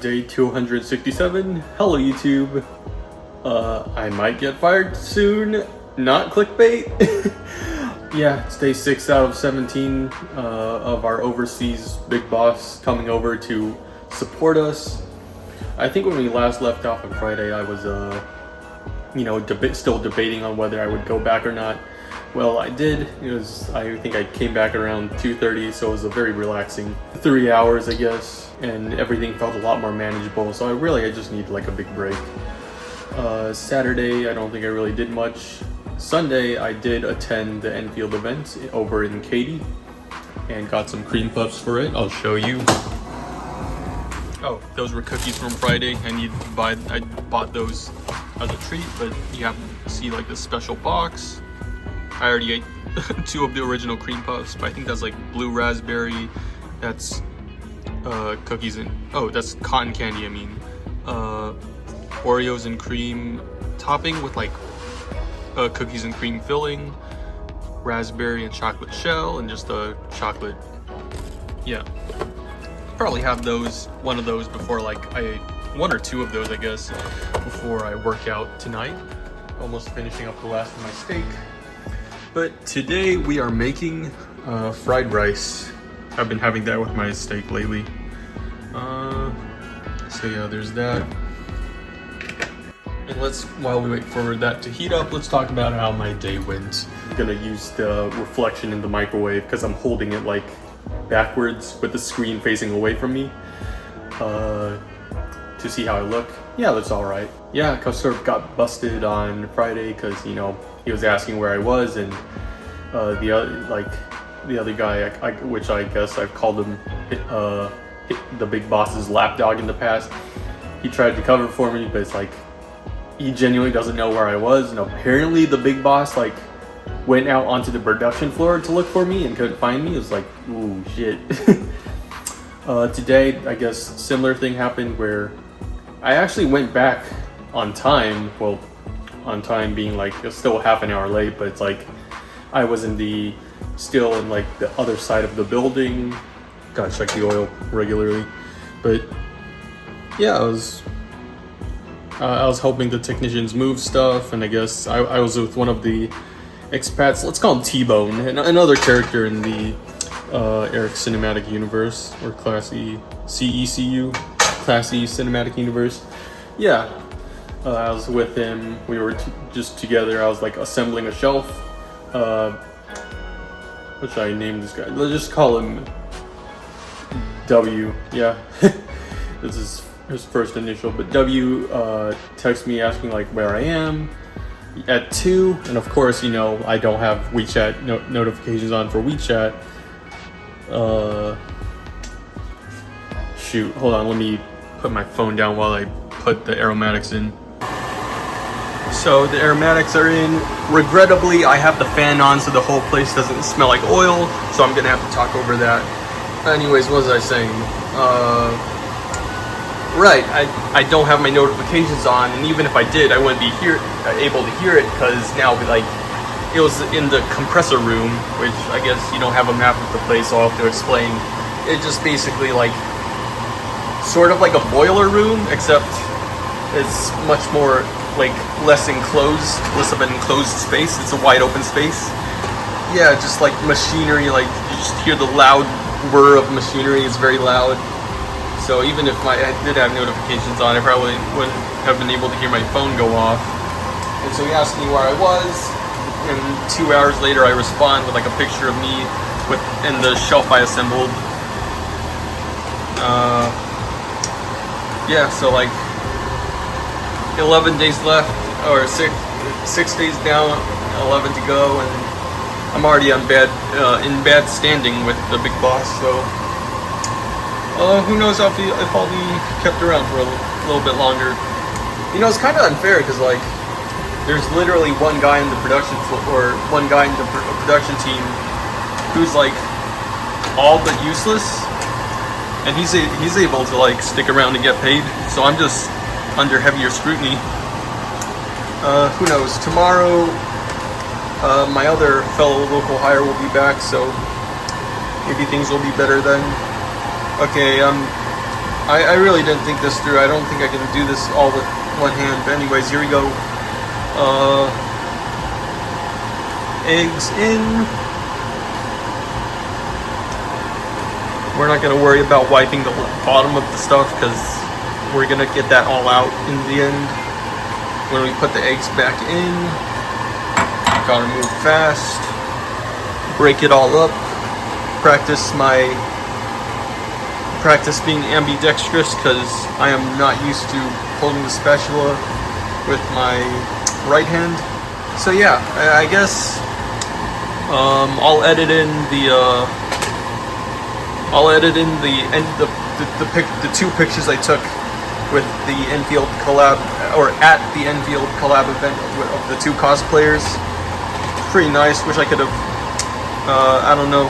Day 267. Hello YouTube. I might get fired soon. Not clickbait. Yeah, it's day 6 out of 17 of our overseas big boss coming over to support us. I think when we last left off on Friday, I was still debating on whether I would go back or not. Well, I did. I think I came back around 2:30, so it was a very relaxing 3 hours, I guess, and everything felt a lot more manageable. So I just need like a big break. Saturday, I don't think I really did much. Sunday, I did attend the Endfield event over in Katy and got some cream puffs for it. I'll show you. Oh, those were cookies from Friday. I bought those as a treat, but you have to see like this special box. I already ate 2 of the original cream puffs, but I think that's like blue raspberry. That's cookies and that's cotton candy. I mean, Oreos and cream topping with like cookies and cream filling, raspberry and chocolate shell, and just a chocolate. Yeah, probably have one of those before, like one or two of those, I guess, before I work out tonight. Almost finishing up the last of my steak. But today we are making fried rice. I've been having that with my steak lately. So yeah, there's that. And while we wait for that to heat up, let's talk about how my day went. I'm gonna use the reflection in the microwave because I'm holding it like backwards with the screen facing away from me to see how I look. Yeah, that's all right. Yeah, customer got busted on Friday because he was asking where I was, and the other guy, which I guess I've called him the big boss's lapdog in the past. He tried to cover for me, but it's like he genuinely doesn't know where I was, and apparently the big boss went out onto the production floor to look for me and couldn't find me. It was like, ooh, shit. Today, I guess similar thing happened where I actually went back on time. Well, on time being like still half an hour late, but it's like I was still in like the other side of the building. Gotta check the oil regularly, but yeah, I was helping the technicians move stuff, and I guess I was with one of the expats. Let's call him T-Bone, another character in the Eric Cinematic Universe, or Class E CECU, Class E Cinematic Universe. Yeah. I was with him. We were just together. I was like assembling a shelf. Which I named this guy. Let's just call him W. Yeah, this is his first initial. But W texted me asking like where I am at 2, and of course I don't have WeChat notifications on for WeChat. Shoot, hold on. Let me put my phone down while I put the aromatics in. So the aromatics are in. Regrettably, I have the fan on so the whole place doesn't smell like oil, so I'm gonna have to talk over that. Anyways, what was I saying? Right, I don't have my notifications on, and even if I did, I wouldn't be able to hear it, because now it was in the compressor room, which I guess you don't have a map of the place, so I'll have to explain. It's just basically sort of like a boiler room, except it's much more less of an enclosed space. It's a wide open space. Yeah, just like machinery, you just hear the loud whir of machinery. It's very loud. So even if I did have notifications on, I probably wouldn't have been able to hear my phone go off. And so he asked me where I was, and 2 hours later I respond with a picture of me in the shelf I assembled. Yeah, so 11 days left, or 6 days down, 11 to go, and I'm already in bad standing with the big boss. So who knows if I'll be kept around for a little bit longer. It's kind of unfair because there's literally one guy in the production team who's all but useless, and he's able to stick around and get paid. So I'm just under heavier scrutiny. Who knows? Tomorrow, my other fellow local hire will be back, so maybe things will be better then. Okay, I really didn't think this through. I don't think I can do this all with one hand. But anyways, here we go. Eggs in. We're not going to worry about wiping the bottom of the stuff because we're going to get that all out in the end. When we put the eggs back in, gotta move fast, break it all up, practice being ambidextrous because I am not used to holding the spatula with my right hand. So yeah, I guess I'll edit in the two pictures I took with the Endfield collab, or at the Endfield collab event of the two cosplayers. Pretty nice. Wish I could have, I don't know,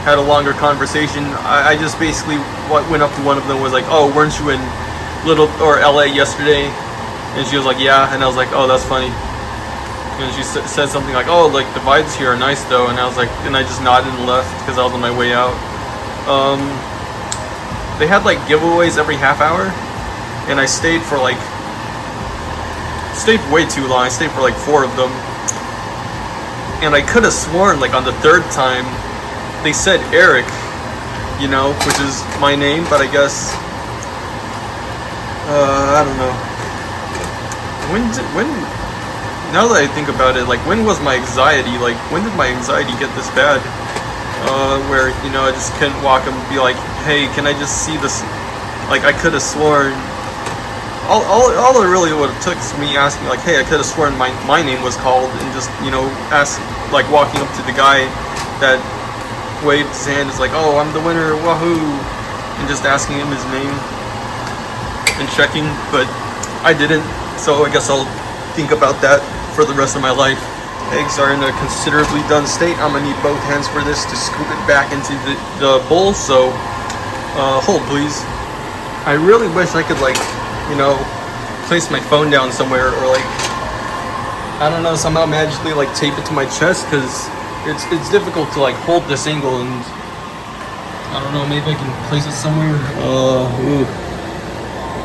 had a longer conversation. I just basically went up to one of them, was like, "Oh, weren't you in LA yesterday?" And she was like, "Yeah." And I was like, "Oh, that's funny." And she said something like, "Oh, like the vibes here are nice though." And I was like, and I just nodded and left because I was on my way out. They had like giveaways every half hour, and I stayed way too long. I stayed for like 4 of them, and I could have sworn like on the 3rd time they said Eric, you know, which is my name, but I guess I don't know. When now that I think about it, like when was my anxiety? Like when did my anxiety get this bad? Where, you know, I just couldn't walk and be like, "Hey, can I just see this?" Like I could have sworn. All it really would have took is me asking, like, "Hey, I could have sworn my name was called," and just, you know, like walking up to the guy that waved his hand, is like, "Oh, I'm the winner, wahoo," and just asking him his name and checking. But I didn't, so I guess I'll think about that for the rest of my life. Eggs are in a considerably done state. I'm gonna need both hands for this to scoop it back into the bowl. So hold please. I really wish I could, like, you know, place my phone down somewhere, or like, I don't know, somehow magically like tape it to my chest, because it's difficult to like hold this angle, and I don't know, maybe I can place it somewhere.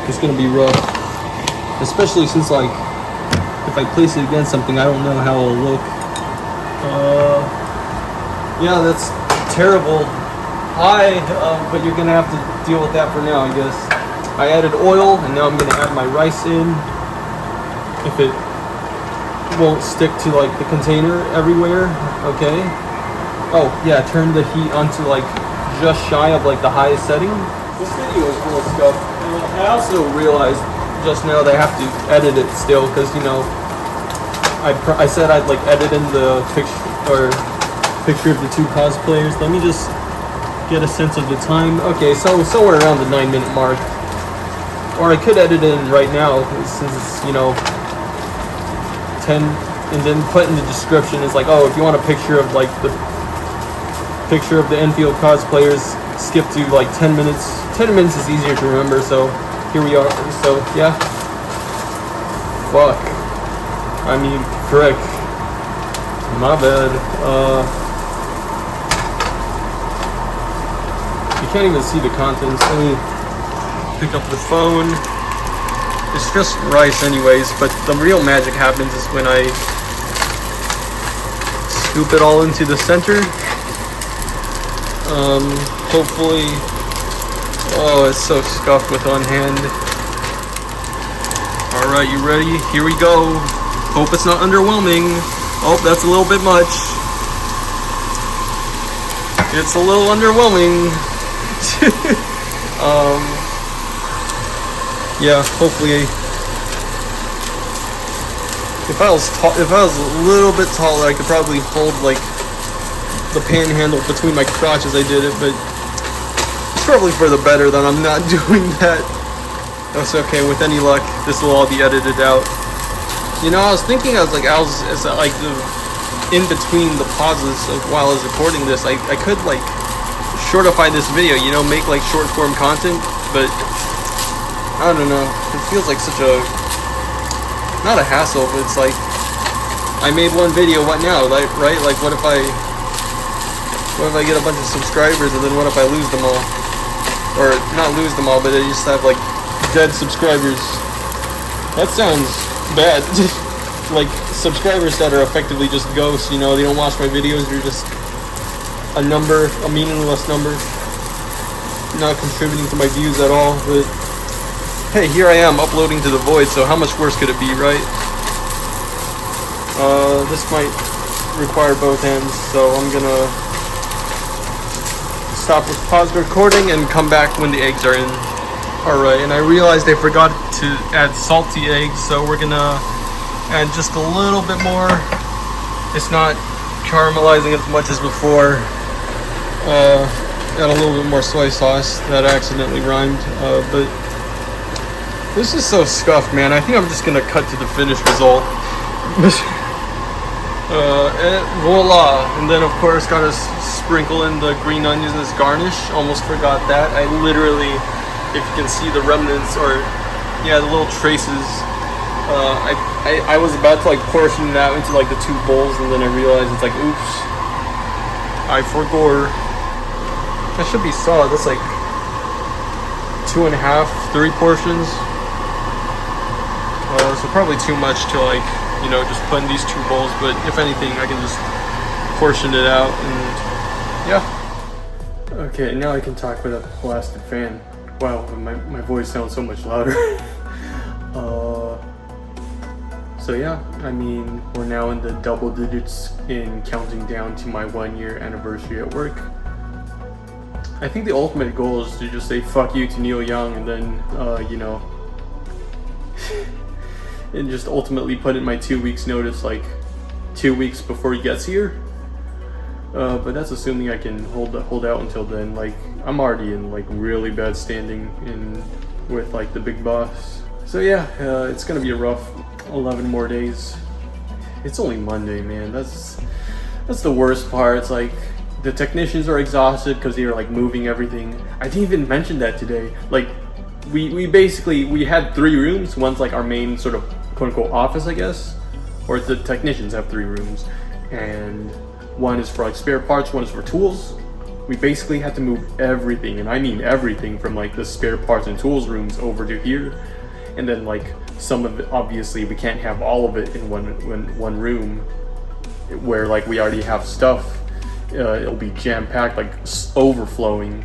It's gonna be rough, especially since like if I place it against something, I don't know how it'll look. Yeah, that's terrible. But you're gonna have to deal with that for now, I guess. I added oil, and now I'm gonna add my rice in. If it won't stick to like the container everywhere, okay. Oh yeah, turn the heat onto like just shy of like the highest setting. This video is full of stuff. I also realized just now that I have to edit it still, because, you know, I said I'd like edit in the picture of the two cosplayers. Let me just get a sense of the time. Okay, so somewhere around the 9-minute mark. Or I could edit in right now, since it's, you know, 10, and then put in the description, it's like, oh, if you want a picture of like the picture of the Enfield cosplayers, skip to like 10 minutes. 10 minutes is easier to remember, so here we are. So yeah. Fuck. I mean, frick. My bad. You can't even see the contents. Let me pick up the phone. It's just rice anyways, but the real magic happens is when I scoop it all into the center. Hopefully, oh, it's so scuffed with one hand. Alright, you ready? Here we go. Hope it's not underwhelming. Oh, that's a little bit much. It's a little underwhelming. Yeah, hopefully. If I was a little bit taller, I could probably hold like the panhandle between my crotch as I did it, but it's probably for the better that I'm not doing that. That's okay. With any luck, this will all be edited out. You know, I was like in between the pauses of while I was recording this, I could like shortify this video, you know, make like short form content, but I don't know. It feels like such a, not a hassle, but it's like, I made one video, what now? Like, right? Like, what if I get a bunch of subscribers, and then what if I lose them all? or not lose them all, but I just have like dead subscribers. That sounds bad. Like subscribers that are effectively just ghosts, you know, they don't watch my videos, they're just a number, a meaningless number, not contributing to my views at all. But hey, here I am uploading to the void, so how much worse could it be, right? This might require both hands, so I'm gonna pause the recording and come back when the eggs are in. Alright, and I realized I forgot to add salty eggs, so we're gonna add just a little bit more. It's not caramelizing as much as before. Add a little bit more soy sauce. That accidentally rhymed, but this is so scuffed, man. I think I'm just gonna cut to the finished result. And voila. And then of course gotta sprinkle in the green onions as garnish. Almost forgot that. I literally, if you can see the remnants, or yeah, the little traces, I was about to like portion it out into like the 2 bowls, and then I realized it's like, oops, I forgot. That should be solid. That's like 2.5, 3 portions. So probably too much to like, you know, just put in these 2 bowls, but if anything, I can just portion it out, and yeah. Okay, now I can talk with a blasted fan. Wow, my voice sounds so much louder. So yeah, I mean, we're now in the double digits in counting down to my 1-year anniversary at work. I think the ultimate goal is to just say fuck you to Neil Young, and then, you know, and just ultimately put in my 2 weeks notice, like 2 weeks before he gets here. But that's assuming I can hold out until then. Like, I'm already in like really bad standing with like the big boss. So yeah, it's gonna be a rough 11 more days. It's only Monday, man. That's the worst part. It's like the technicians are exhausted because they're like moving everything. I didn't even mention that today. Like, we basically had 3 rooms. One's like our main sort of quote unquote office, I guess, or the technicians have 3 rooms, and one is for like spare parts, one is for tools. We basically had to move everything, and I mean everything, from like the spare parts and tools rooms over to here. And then like some of it, obviously we can't have all of it in one room where like we already have stuff. It'll be jam-packed, like overflowing.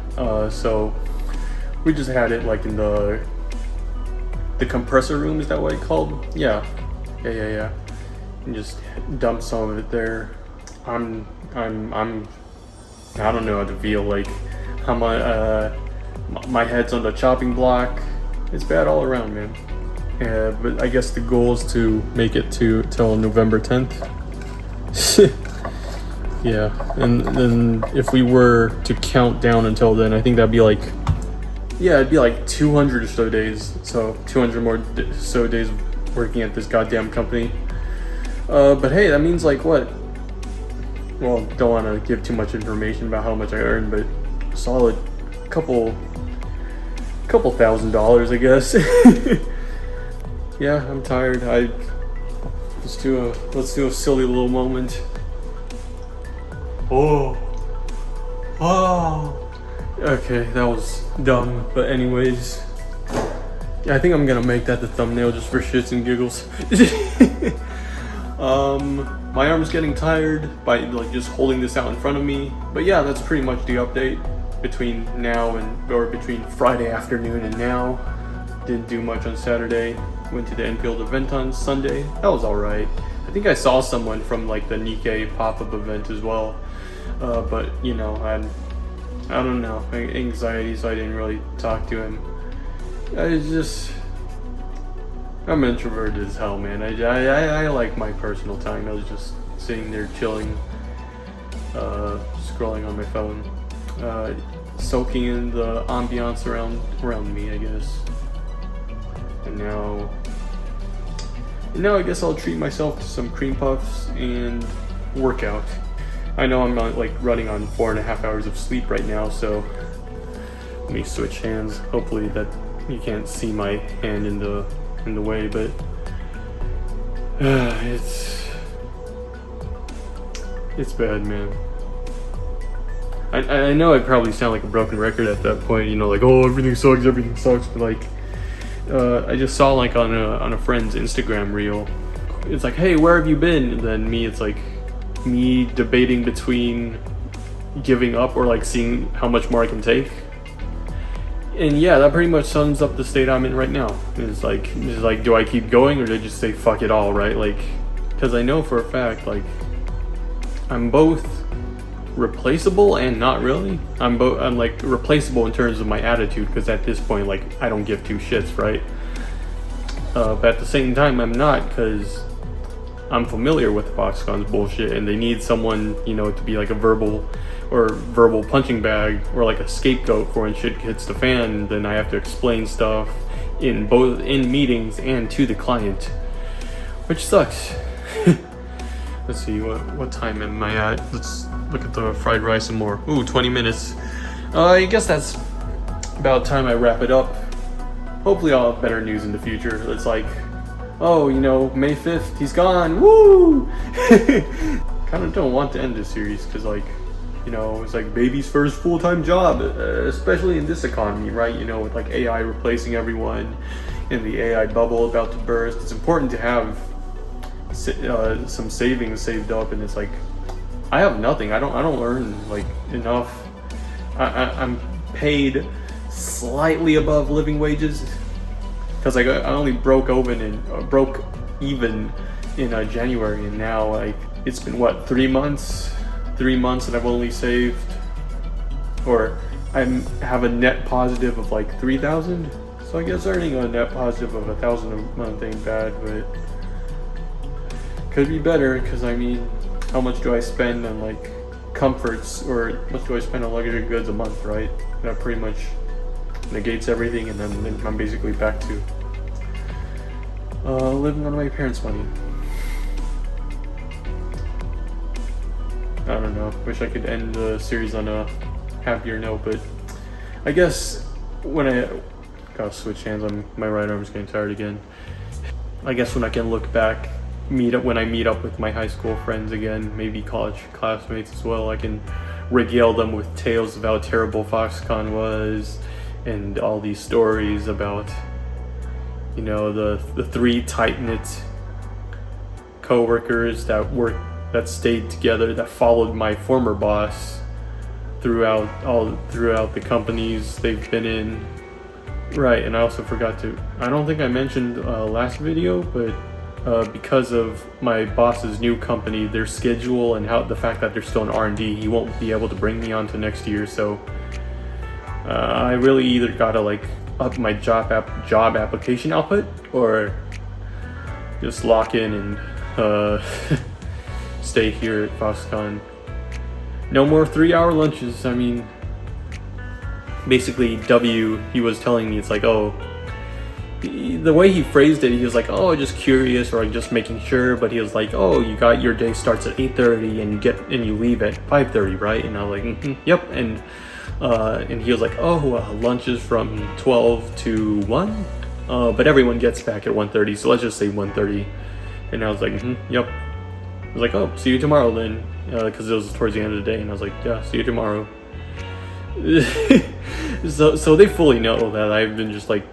So we just had it like in the compressor room, is that what it's called? Yeah. And just dump some of it there. I don't know how to feel. Like, how my head's on the chopping block. It's bad all around, man. But I guess the goal is to make it till November 10th. Yeah, and then if we were to count down until then, I think that'd be like, yeah, it'd be like 200 or so days. So 200 more so days working at this goddamn company. But hey, that means like what? Well, don't want to give too much information about how much I earn, but solid couple $1,000, I guess. Yeah, I'm tired. Let's do a silly little moment. Oh. Okay, that was dumb, but anyways, yeah, I think I'm gonna make that the thumbnail just for shits and giggles. My arm's getting tired by like just holding this out in front of me, but yeah, that's pretty much the update between now or between Friday afternoon and now. Didn't do much on Saturday. Went to the Endfield event on Sunday. That was alright. I think I saw someone from like the Nikkei pop-up event as well. But you know, I don't know, anxiety, so I didn't really talk to him. I'm introverted as hell, man. I like my personal time. I was just sitting there chilling, scrolling on my phone, soaking in the ambiance around me, I guess. And now I guess I'll treat myself to some cream puffs and workout. I know I'm not like running on 4.5 hours of sleep right now, so let me switch hands. Hopefully that you can't see my hand in the way, but it's bad, man. I know I probably sound like a broken record at that point, you know, like, oh, everything sucks, but like, I just saw like on a friend's Instagram reel, it's like, hey, where have you been? And then it's like me debating between giving up or like seeing how much more I can take. And yeah, that pretty much sums up the state I'm in right now. It's like, do I keep going or do I just say fuck it all, right? Like, because I know for a fact, like, I'm both replaceable and not really. I'm like replaceable in terms of my attitude, because at this point, like, I don't give two shits, right? But at the same time, I'm not, because I'm familiar with Foxconn's bullshit, and they need someone, you know, to be like a verbal punching bag or like a scapegoat for when shit hits the fan. Then I have to explain stuff in meetings and to the client, which sucks. Let's see, what time am I at? Let's look at the fried rice some more. Ooh, 20 minutes. I guess that's about time I wrap it up. Hopefully I'll have better news in the future. It's like, oh, you know, May 5th, he's gone, woo! Kind of don't want to end this series, because like, you know, it's like baby's first full-time job, especially in this economy, right? You know, with like AI replacing everyone and the AI bubble about to burst, it's important to have some savings saved up. And it's like, I have nothing. I don't earn like enough. I'm paid slightly above living wages, because like I only broke even in January, and now like it's been what, 3 months, and I've only saved, or I have a net positive of like 3,000. So I guess earning a net positive of 1,000 a month ain't bad, but could be better, because I mean, how much do I spend on like comforts, or how much do I spend on luxury goods a month, right? That pretty much negates everything, and then I'm basically back to living on my parents' money. I don't know, wish I could end the series on a happier note, but I guess when I gotta switch hands, my right arm's getting tired again. I guess when I can look back, when I meet up with my high school friends again, maybe college classmates as well, I can regale them with tales of how terrible Foxconn was, and all these stories about, you know, the three tight-knit co-workers that stayed together, that followed my former boss throughout the companies they've been in. Right, and I also forgot to, I don't think I mentioned last video, but because of my boss's new company, their schedule and the fact that they're still in R&D, he won't be able to bring me on to next year. So I really either gotta like up my job application output, or just lock in and stay here at Foxconn. No more 3-hour lunches. I mean, basically he was telling me, it's like, oh, the way he phrased it, he was like, oh, just curious, or like just making sure, but he was like, oh, your day starts at 8:30 and you leave at 5:30, right? And I was like, yep. And he was like, oh, lunch is from 12 to 1, but everyone gets back at 1:30, so let's just say 1:30. And I was like, yep. I was like, oh, see you tomorrow then, because it was towards the end of the day, and I was like, yeah, see you tomorrow. So they fully know that I've been just like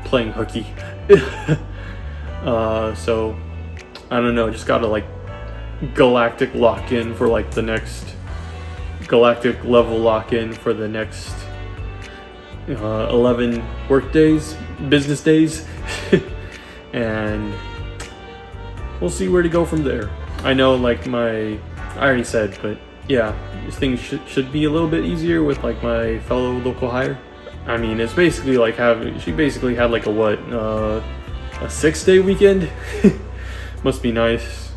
playing hooky. So I don't know, just gotta like galactic lock-in for like the next galactic level lock-in for the next 11 business days. And we'll see where to go from there. I know, like, I already said, but yeah, things should be a little bit easier with like my fellow local hire. I mean, it's basically like she basically had like a 6-day weekend. Must be nice.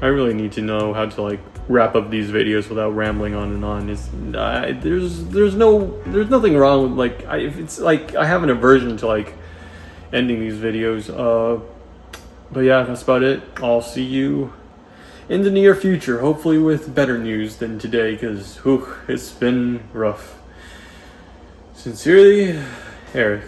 I really need to know how to like wrap up these videos without rambling on and on. There's nothing wrong with like, it's like I have an aversion to like ending these videos. But yeah, that's about it. I'll see you in the near future, hopefully with better news than today, because it's been rough. Sincerely, Eric.